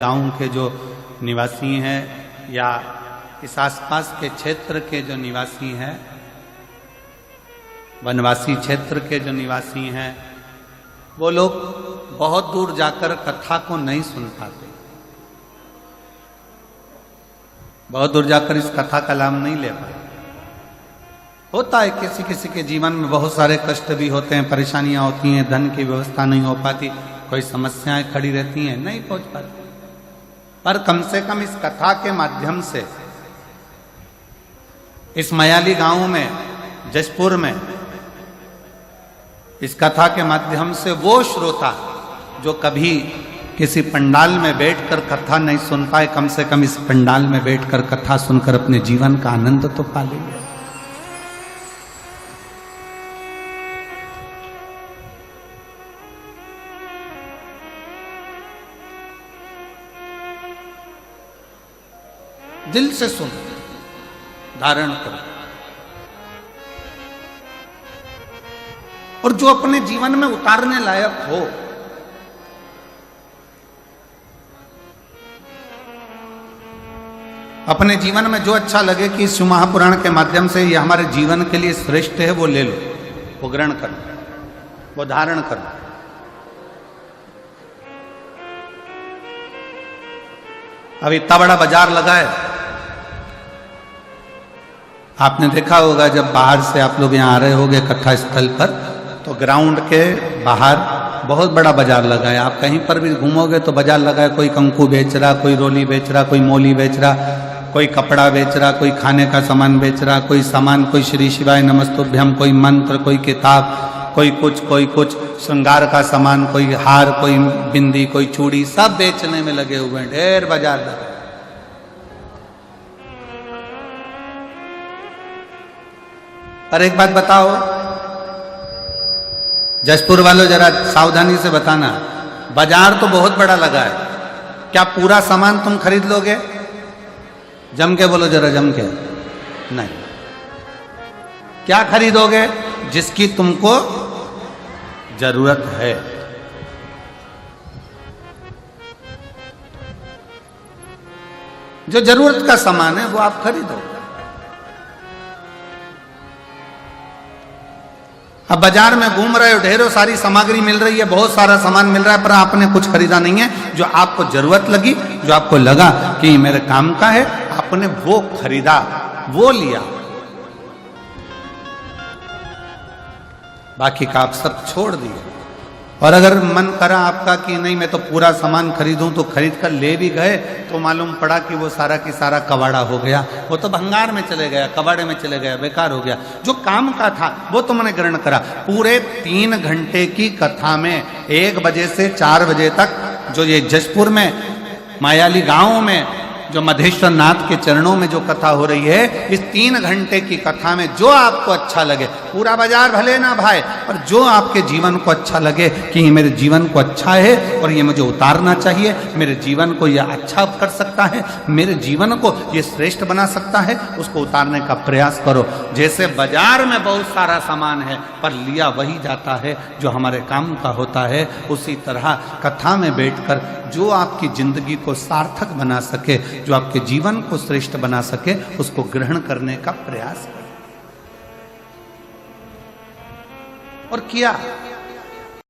गांव के जो निवासी हैं या इस आसपास के क्षेत्र के जो निवासी हैं, वनवासी क्षेत्र के जो निवासी हैं, वो लोग बहुत दूर जाकर कथा को नहीं सुन पाते। बहुत दूर जाकर इस कथा का लाभ नहीं ले पाते। होता है किसी किसी के जीवन में बहुत सारे कष्ट भी होते हैं, परेशानियां होती हैं, धन की व्यवस्था नहीं हो पाती, कोई समस्याएं खड़ी रहती हैं, नहीं पहुंच पाती। पर कम से कम इस कथा के माध्यम से इस मयाली गांव में, जशपुर में, इस कथा के माध्यम से वो श्रोता जो कभी किसी पंडाल में बैठकर कथा नहीं सुन पाए, कम से कम इस पंडाल में बैठकर कथा सुनकर अपने जीवन का आनंद तो पा लेंगे। दिल से सुन, धारण करो, और जो अपने जीवन में उतारने लायक हो, अपने जीवन में जो अच्छा लगे कि इस महापुराण के माध्यम से ये हमारे जीवन के लिए श्रेष्ठ है, वो ले लो, वो ग्रहण करो, वो धारण करो। अब इतना बड़ा बाजार लगा है, आपने देखा होगा जब बाहर से आप लोग यहाँ आ रहे होंगे कथा स्थल पर, तो ग्राउंड के बाहर बहुत बड़ा बाजार लगा है। आप कहीं पर भी घूमोगे तो बाजार लगा है, कोई कंकु बेच रहा, कोई रोली बेच रहा, कोई मोली बेच रहा, कोई कपड़ा बेच रहा, कोई खाने का सामान बेच रहा, कोई सामान, कोई श्री शिवाय नमस्तुभ्यम, कोई मंत्र, कोई किताब, कोई कुछ श्रृंगार का सामान, कोई हार, कोई बिंदी, कोई चूड़ी, सब बेचने में लगे हुए हैं। ढेर बाजार लगा। पर एक बात बताओ, जशपुर वालों जरा सावधानी से बताना, बाजार तो बहुत बड़ा लगा है, क्या पूरा सामान तुम खरीद लोगे? जम के बोलो जरा, जम के। नहीं। क्या खरीदोगे? जिसकी तुमको जरूरत है। जो जरूरत का सामान है वो आप खरीदो। अब बाजार में घूम रहे हो, ढेरों सारी सामग्री मिल रही है, बहुत सारा सामान मिल रहा है, पर आपने कुछ खरीदा नहीं है। जो आपको जरूरत लगी, जो आपको लगा कि मेरे काम का है, आपने वो खरीदा, वो लिया, बाकी का आप सब छोड़ दिए। और अगर मन करा आपका कि नहीं मैं तो पूरा सामान खरीदूं, तो खरीद कर ले भी गए तो मालूम पड़ा कि वो सारा की सारा कबाड़ा हो गया, वो तो भंगार में चले गया, कबाड़े में चले गया, बेकार हो गया। जो काम का था वो तुमने ग्रहण करा। पूरे 3 घंटे की कथा में 1 बजे से 4 बजे तक जो ये जशपुर में मायाली गांव में जो मधेश्वर नाथ के चरणों में जो कथा हो रही है, इस 3 घंटे की कथा में जो आपको अच्छा लगे, पूरा बाजार भले ना भाई, और जो आपके जीवन को अच्छा लगे कि ये मेरे जीवन को अच्छा है और ये मुझे उतारना चाहिए, मेरे जीवन को ये अच्छा कर सकता है, मेरे जीवन को ये श्रेष्ठ बना सकता है, उसको उतारने का प्रयास करो। जैसे बाजार में बहुत सारा सामान है पर लिया वही जाता है जो हमारे काम का होता है, उसी तरह कथा में बैठकर जो आपकी जिंदगी को सार्थक बना सके, जो आपके जीवन को श्रेष्ठ बना सके, उसको ग्रहण करने का प्रयास करें। और किया।